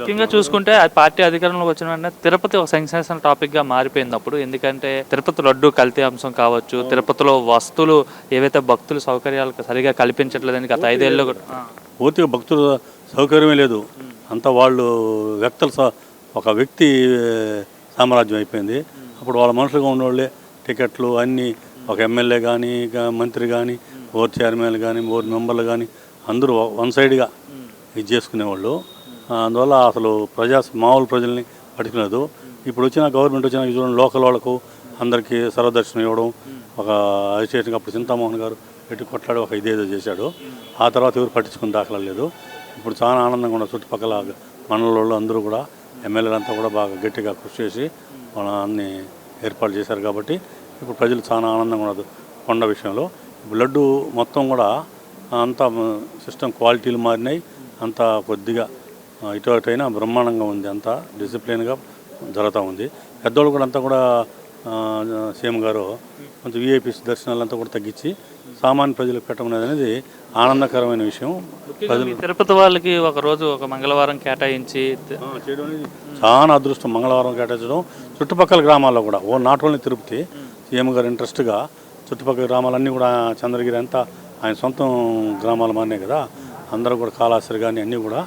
ముఖ్యంగా చూసుకుంటే అది పార్టీ అధికారంలోకి వచ్చిన వెంటనే తిరుపతి ఒక సెన్సేషనల్ టాపిక్గా మారిపోయినప్పుడు, ఎందుకంటే తిరుపతి లడ్డు కల్తీ అంశం కావచ్చు, తిరుపతిలో వస్తువులు ఏవైతే భక్తుల సౌకర్యాలకు సరిగా కల్పించట్లేదని గత 5 ఏళ్ళు పూర్తిగా భక్తుల సౌకర్యమే లేదు. అంతా వాళ్ళు ఒక వ్యక్తి సామ్రాజ్యం అయిపోయింది. అప్పుడు వాళ్ళ మనుషులుగా ఉన్నవాళ్ళే టికెట్లు అన్నీ ఒక ఎమ్మెల్యే కానీ మంత్రి కానీ బోర్డు చైర్మన్లు కానీ బోర్డు మెంబర్లు కానీ అందరూ వన్ సైడ్గా ఇది చేసుకునేవాళ్ళు. అందువల్ల అసలు మామూలు ప్రజల్ని పట్టుకునేది. ఇప్పుడు వచ్చిన గవర్నమెంట్ వచ్చిన చూడండి, లోకల్ వాళ్ళకు అందరికీ సర్వదర్శనం ఇవ్వడం, ఒక అజిటేషన్ అప్పుడు చింతామోహన్ గారు పెట్టి కొట్లాడి ఒక ఇదేదో చేశాడు. ఆ తర్వాత ఎవరు పట్టించుకుని దాఖలా లేదు. ఇప్పుడు చాలా ఆనందంగా ఉన్న చుట్టుపక్కల మండలంలో అందరూ కూడా ఎమ్మెల్యేలంతా కూడా బాగా గట్టిగా కృషి చేసి మన అన్ని ఏర్పాటు చేశారు. కాబట్టి ఇప్పుడు ప్రజలు చాలా ఆనందంగా ఉన్నది. కొండ విషయంలో ఇప్పుడు లడ్డు మొత్తం కూడా అంతా సిస్టమ్ క్వాలిటీలు మారినాయి. అంతా కొద్దిగా ఇటు అయినా బ్రహ్మాండంగా ఉంది. అంతా డిసిప్లిన్గా జరుగుతూ ఉంది. పెద్దవాళ్ళు కూడా అంతా కూడా సీఎం గారు కొంచెం విఐపీస్ దర్శనాలంతా కూడా తగ్గించి సామాన్య ప్రజలకు పెట్టమనేది అనేది ఆనందకరమైన విషయం. తిరుపతి వాళ్ళకి ఒక రోజు ఒక మంగళవారం కేటాయించి చేయడం అనేది చాలా అదృష్టం. మంగళవారం కేటాయించడం చుట్టుపక్కల గ్రామాల్లో కూడా నాట్ ఓన్లీ తిరుపతి, సీఎం గారు ఇంట్రెస్ట్గా చుట్టుపక్కల గ్రామాలన్నీ కూడా చంద్రగిరి అంతా ఆయన సొంతం గ్రామాలు మారినాయి కదా. అందరూ కూడా కాళాశ్రీ కానీ అన్నీ కూడా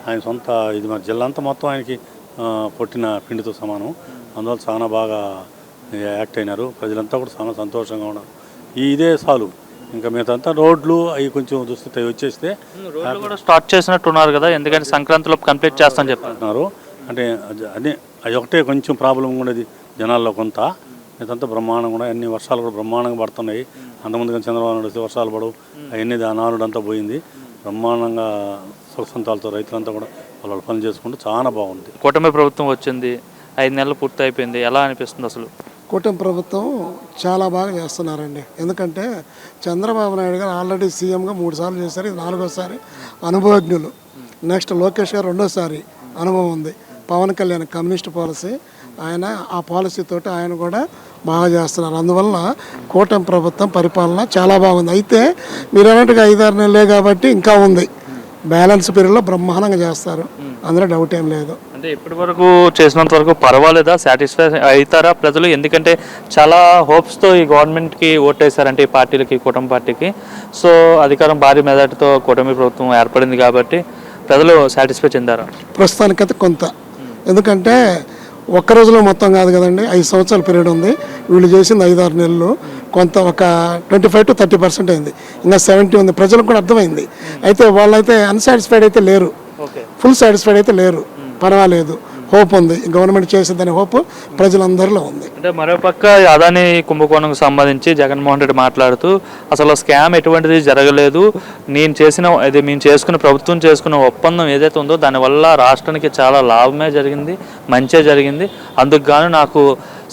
ఆయన సొంత ఇది. మరి జిల్లా అంతా మొత్తం ఆయనకి కొట్టిన పిండితో సమానం. అందువల్ల చాలా బాగా యాక్ట్ అయినారు. ప్రజలంతా కూడా చాలా సంతోషంగా ఉన్నారు. ఇదే చాలు. ఇంకా మిగతా రోడ్లు అవి కొంచెం దుస్థితి వచ్చేస్తే రోడ్లు కూడా స్టార్ట్ చేసినట్టున్నారు కదా, ఎందుకంటే సంక్రాంతిలో కంప్లీట్ చేస్తామని చెప్తున్నారు. అంటే అది ఒకటే కొంచెం ప్రాబ్లం ఉండేది జనాల్లో కొంత. ఇదంతా బ్రహ్మాండంగా కూడా అన్ని వర్షాలు కూడా బ్రహ్మాండంగా పడుతున్నాయి. అంతకుముందుగా చంద్రబాబు నాయుడు వస్తే వర్షాలు పడవు, అవన్నీ ఆ నాలుడు అంతా పోయింది. బ్రహ్మాండంగా సుఖసంతాలతో రైతులంతా కూడా వాళ్ళ పనులు చేసుకుంటూ చాలా బాగుంది. కూటమి ప్రభుత్వం వచ్చింది, 5 నెలలు పూర్తి అయిపోయింది. ఎలా అనిపిస్తుంది అసలు? కూటమి ప్రభుత్వం చాలా బాగా చేస్తున్నారండి. ఎందుకంటే చంద్రబాబు నాయుడు గారు ఆల్రెడీ సీఎంగా 3 సార్లు చేశారు. ఇది 4వసారి అనుభవజ్ఞులు. నెక్స్ట్ లోకేష్ గారు 2వసారి అనుభవం ఉంది. పవన్ కళ్యాణ్ కమ్యూనిస్ట్ పాలసీ, ఆయన ఆ పాలసీతోటి ఆయన కూడా బాగా చేస్తున్నారు. అందువల్ల కూటమి ప్రభుత్వం పరిపాలన చాలా బాగుంది. అయితే మీరు అన్నట్టుగా 5-6 నెలలే కాబట్టి ఇంకా ఉంది. బ్యాలెన్స్ పీరియడ్లో బ్రహ్మాండంగా చేస్తారు, అందులో డౌట్ ఏం లేదు. అంటే ఇప్పటి వరకు చేసినంత వరకు పర్వాలేదా, సాటిస్ఫై అవుతారా ప్రజలు? ఎందుకంటే చాలా హోప్స్తో ఈ గవర్నమెంట్కి ఓటేశారంటే ఈ పార్టీలకి, కూటమి పార్టీకి. సో అధికారం భారీ మెజార్టీతో కూటమి ప్రభుత్వం ఏర్పడింది కాబట్టి ప్రజలు సాటిస్ఫై చెందారా? ప్రస్తుతానికైతే కొంత. ఎందుకంటే ఒక్క రోజులో మొత్తం కాదు కదండి, 5 సంవత్సరాల పీరియడ్ ఉంది. వీళ్ళు చేసింది 5-6 నెలలు. కొంత ఒక 25 to 30% అయింది. ఇంకా 70 ఉంది. ప్రజలకు కూడా అర్థమైంది. అయితే వాళ్ళైతే అన్సాటిస్ఫైడ్ అయితే లేరు, ఫుల్ సాటిస్ఫైడ్ అయితే లేరు. పర్వాలేదు, హోప్ ఉంది. గవర్నమెంట్ చేసేదని హోప్ ప్రజలందరిలో ఉంది. అంటే మరోపక్క అదాని కుంభకోణంకు సంబంధించి జగన్మోహన్ రెడ్డి మాట్లాడుతూ అసలు స్కామ్ ఎటువంటిది జరగలేదు, మేము చేసుకున్న ప్రభుత్వం చేసుకున్న ఒప్పందం ఏదైతే ఉందో దానివల్ల రాష్ట్రానికి చాలా లాభమే జరిగింది, మంచే జరిగింది, అందుకు గాను నాకు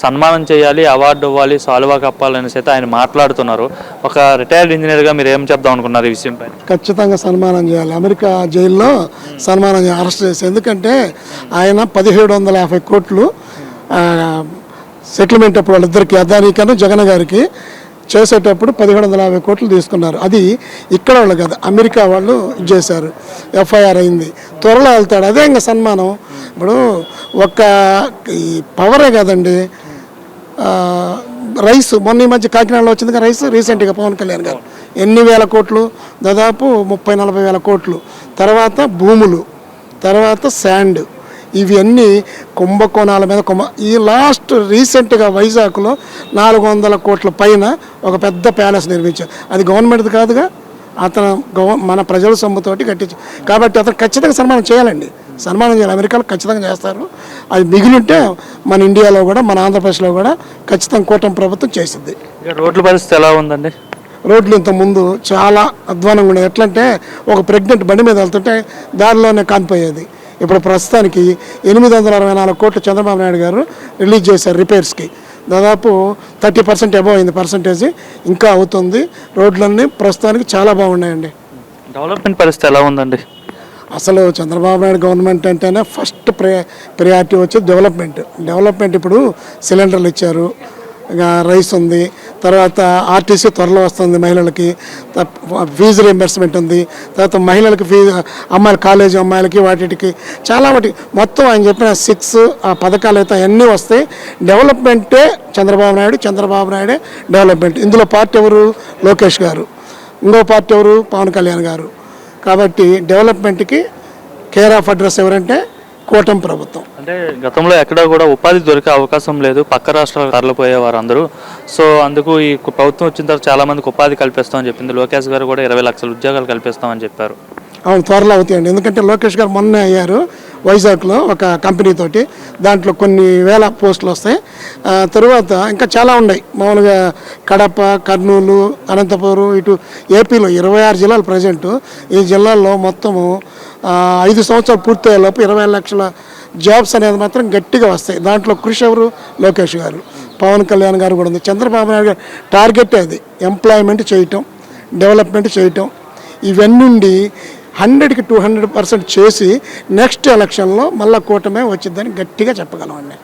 సన్మానం చేయాలి, అవార్డు ఇవ్వాలి, సాల్వా కప్పాలని అయితే ఆయన మాట్లాడుతున్నారు. ఒక రిటైర్డ్ ఇంజనీర్గా మీరు ఏం చెప్దాం అనుకున్నారు ఈ విషయంపై? ఖచ్చితంగా సన్మానం చేయాలి. అమెరికా జైల్లో సన్మానం చేయాలి, అరెస్ట్ చేసి. ఎందుకంటే ఆయన 1750 కోట్లు సెటిల్మెంట్ అప్పుడు వాళ్ళిద్దరికి, అదానికను జగన్ గారికి చేసేటప్పుడు 1750 కోట్లు తీసుకున్నారు. అది ఇక్కడ వాళ్ళు కాదు, అమెరికా వాళ్ళు చేశారు. ఎఫ్ఐఆర్ అయింది, త్వరలో వెళ్తాడు. అదే ఇంకా సన్మానం. ఇప్పుడు ఒక్క ఈ పవరే కాదండి, రైస్ మొన్న ఈ మధ్య కాకినాడలో వచ్చింది కదా రైస్, రీసెంట్గా పవన్ కళ్యాణ్ గారు ఎన్ని వేల కోట్లు, దాదాపు 30-40 వేల కోట్లు. తర్వాత భూములు, తర్వాత శాండ్, ఇవన్నీ కుంభకోణాల మీద ఈ లాస్ట్ రీసెంట్గా వైజాగ్లో 400 కోట్ల పైన ఒక పెద్ద ప్యాలెస్ నిర్మించారు. అది గవర్నమెంట్ది కాదుగా, అతను మన ప్రజల సొమ్ముతోటి కట్టించారు. కాబట్టి అతను ఖచ్చితంగా సన్మానం చేయాలండి, సన్మానం చేయాలి. అమెరికాలో ఖచ్చితంగా చేస్తారు. అది మిగిలింటే మన ఇండియాలో కూడా, మన ఆంధ్రప్రదేశ్లో కూడా ఖచ్చితంగా కూటమి ప్రభుత్వం చేసింది. రోడ్ల పరిస్థితి ఎలా ఉందండి? రోడ్లు ఇంతకుముందు చాలా అధ్వానంగా ఉండేది. ఎట్లంటే ఒక ప్రెగ్నెంట్ బండి మీద వెళ్తుంటే దారిలోనే కానిపోయేది. ఇప్పుడు ప్రస్తుతానికి 864 కోట్లు చంద్రబాబు నాయుడు గారు రిలీజ్ చేశారు రిపేర్స్కి. దాదాపు 30% అబవ్ అయింది పర్సంటేజ్, ఇంకా అవుతుంది. రోడ్లన్నీ ప్రస్తుతానికి చాలా బాగున్నాయండి. డెవలప్మెంట్ పరిస్థితి ఎలా ఉందండి? అసలు చంద్రబాబు నాయుడు గవర్నమెంట్ అంటేనే ఫస్ట్ ప్రయారిటీ వచ్చేది డెవలప్మెంట్. ఇప్పుడు సిలిండర్లు ఇచ్చారు, రైస్ ఉంది, తర్వాత ఆర్టీసీ త్వరలో వస్తుంది మహిళలకి, ఫీజు రీఎంబర్స్మెంట్ ఉంది, తర్వాత మహిళలకి ఫీజు, అమ్మాయిల కాలేజీ అమ్మాయిలకి వాటికి చాలా వాటి మొత్తం ఆయన చెప్పిన 6 ఆ పథకాలు అయితే అన్నీ వస్తాయి. డెవలప్మెంటే చంద్రబాబు నాయుడే డెవలప్మెంట్. ఇందులో పార్టీ ఎవరు? లోకేష్ గారు. ఇంకో పార్టీ ఎవరు? పవన్ కళ్యాణ్ గారు. కాబట్టి డెవలప్మెంట్కి కేర్ ఆఫ్ అడ్రస్ ఎవరంటే కూటమి ప్రభుత్వం. అంటే గతంలో ఎక్కడా కూడా ఉపాధి దొరికే అవకాశం లేదు, పక్క రాష్ట్రాలకు తరలిపోయేవారు అందరూ. సో అందుకు ఈ ప్రభుత్వం వచ్చిన తర్వాత చాలా మందికి ఉపాధి కల్పిస్తామని చెప్పింది. లోకేష్ గారు కూడా 20 లక్షల ఉద్యోగాలు కల్పిస్తామని చెప్పారు. అవును, త్వరలో అవుతాయండి. ఎందుకంటే లోకేష్ గారు మొన్న అయ్యారు వైజాగ్లో ఒక కంపెనీ తోటి, దాంట్లో కొన్ని వేల పోస్టులు వస్తాయి. తరువాత ఇంకా చాలా ఉన్నాయి, మామూలుగా కడప, కర్నూలు, అనంతపురం, ఇటు ఏపీలో 26 జిల్లాలు ప్రజెంటు. ఈ జిల్లాల్లో మొత్తము 5 సంవత్సరాలు పూర్తయ్యేలోపు 20 లక్షల జాబ్స్ అనేది మాత్రం గట్టిగా వస్తాయి. దాంట్లో కృషి ఎవరు? లోకేష్ గారు. పవన్ కళ్యాణ్ గారు కూడా ఉంది. చంద్రబాబు నాయుడు గారు టార్గెట్ అది ఎంప్లాయ్మెంట్ చేయటం, డెవలప్మెంట్ చేయటం. ఇవన్నీ 100కి 200% చేసి నెక్స్ట్ ఎలక్షన్లో మళ్ళీ కూటమే వచ్చిందని గట్టిగా చెప్పగలం అండి.